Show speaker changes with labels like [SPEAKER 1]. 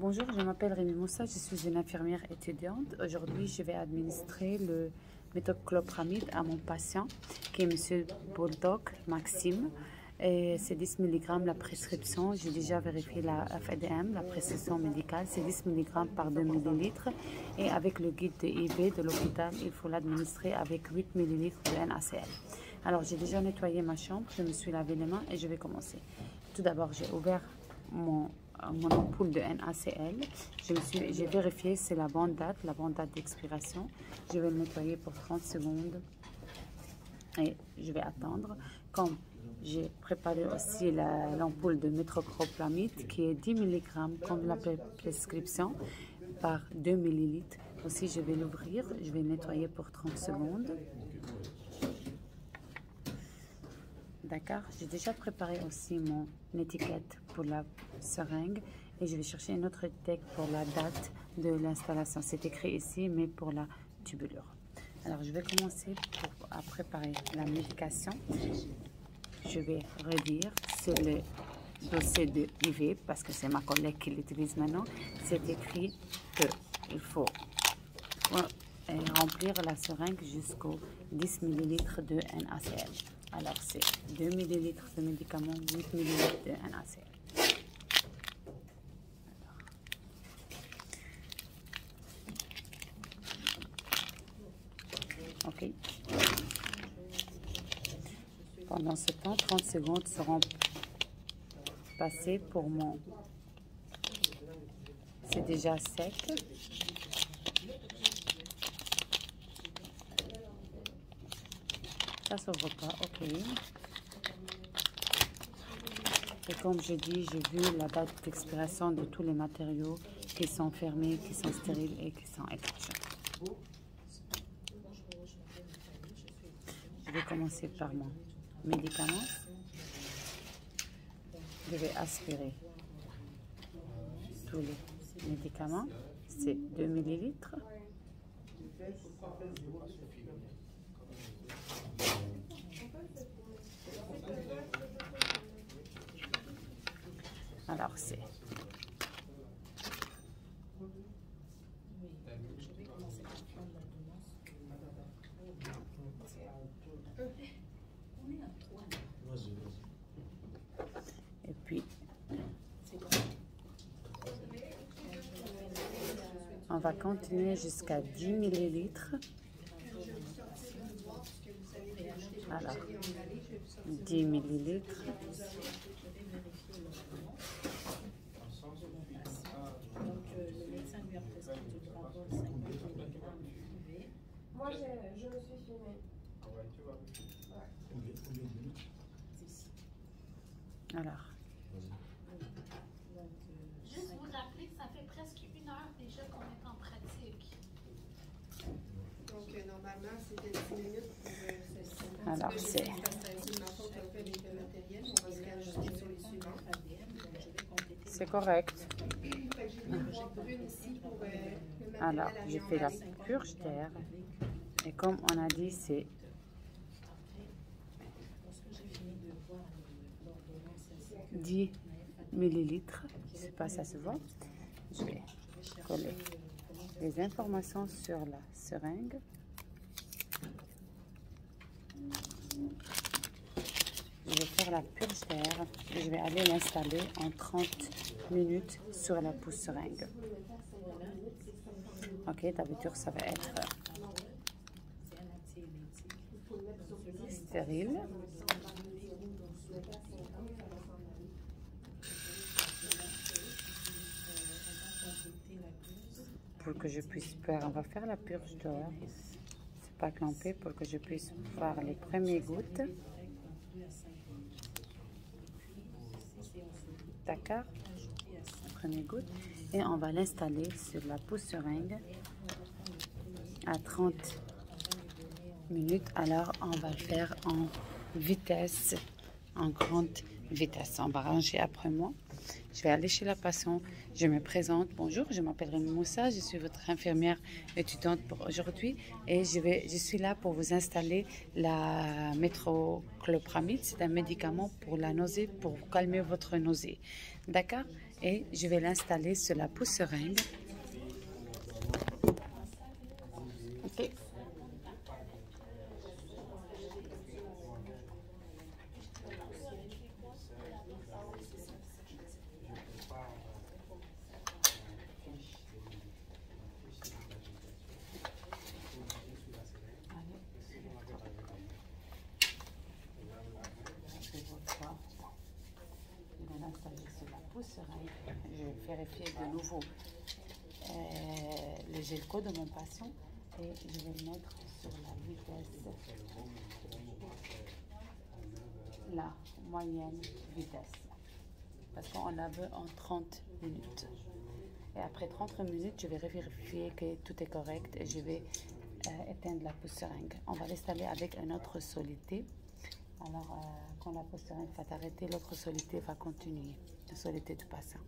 [SPEAKER 1] Bonjour, je m'appelle Rémi Moussa, je suis une infirmière étudiante. Aujourd'hui, je vais administrer le méthoxclopramide à mon patient qui est Monsieur Bulldog Maxime. Et c'est 10 mg la prescription. J'ai déjà vérifié la FDM, la prescription médicale. C'est 10 mg par 2 ml. Et avec le guide de IV de l'hôpital, il faut l'administrer avec 8 ml de NaCl. Alors, j'ai déjà nettoyé ma chambre, je me suis lavé les mains et je vais commencer. Tout d'abord, j'ai ouvert mon ampoule de NaCl. J'ai vérifié, c'est la bonne date d'expiration. Je vais le nettoyer pour 30 secondes et je vais attendre. Comme j'ai préparé aussi l'ampoule de méthoxclopramide qui est 10 mg comme la prescription par 2 ml. Aussi, je vais l'ouvrir, je vais nettoyer pour 30 secondes. D'accord, j'ai déjà préparé aussi mon étiquette pour la seringue et je vais chercher une autre étiquette pour la date de l'installation. C'est écrit ici, mais pour la tubulure. Alors, je vais commencer à préparer la médication. Je vais redire sur le dossier de IV parce que c'est ma collègue qui l'utilise maintenant. C'est écrit qu'il faut remplir la seringue jusqu'aux 10 ml de NaCl. Alors, c'est 2 ml de médicaments, 8 ml de NaCl. OK. Pendant ce temps, 30 secondes seront passées pour mon... C'est déjà sec. Ça s'ouvre pas, ok. Et comme je dis, j'ai vu la date d'expiration de tous les matériaux qui sont fermés, qui sont stériles et qui sont étanches. Je vais commencer par mon médicament. Je vais aspirer tous les médicaments. C'est 2 ml. Alors, c'est... Et puis, on va continuer jusqu'à 10 ml. Alors, 10 ml.
[SPEAKER 2] Moi, je me suis filmée.
[SPEAKER 1] Alors.
[SPEAKER 3] Juste vous rappeler que ça fait presque 1 heure déjà qu'on est en pratique.
[SPEAKER 2] Donc, normalement, c'était 10 minutes pour celle-ci.
[SPEAKER 1] Alors, c'est... C'est correct. Alors, j'ai fait la purge d'air. Et comme on a dit, c'est 10 ml. Je sais pas si ça se voit. Je vais coller les informations sur la seringue. Je vais faire la purge d'air et je vais aller l'installer en 30 minutes sur la pousse seringue. Ok, d'habitude ça va être stérile. Pour que je puisse faire, on va faire la purge d'air. C'est pas clampé pour que je puisse voir les premières gouttes. D'accord, première goutte, et on va l'installer sur la pousse seringue à 30 minutes. Alors on va le faire en vitesse, en grande vitesse. On va ranger après moi. Je vais aller chez la patiente, je me présente. Bonjour, je m'appelle Rémi Moussa, je suis votre infirmière étudiante pour aujourd'hui et je suis là pour vous installer la méthoxclopramide. C'est un médicament pour la nausée, pour calmer votre nausée. D'accord? et je vais l'installer sur la pousse-seringue. Ok. Je vais l'installer sur la pousse-seringue. Je vais vérifier de nouveau le gel-co de mon patient et je vais le mettre sur la vitesse, la moyenne vitesse, parce qu'on la veut en 30 minutes. Et après 30 minutes, je vais vérifier que tout est correct et je vais éteindre la pousse-seringue. On va l'installer avec une autre soluté. Alors, quand la pousse-seringue va s'arrêter, l'autre soluté va continuer, la soluté du patient.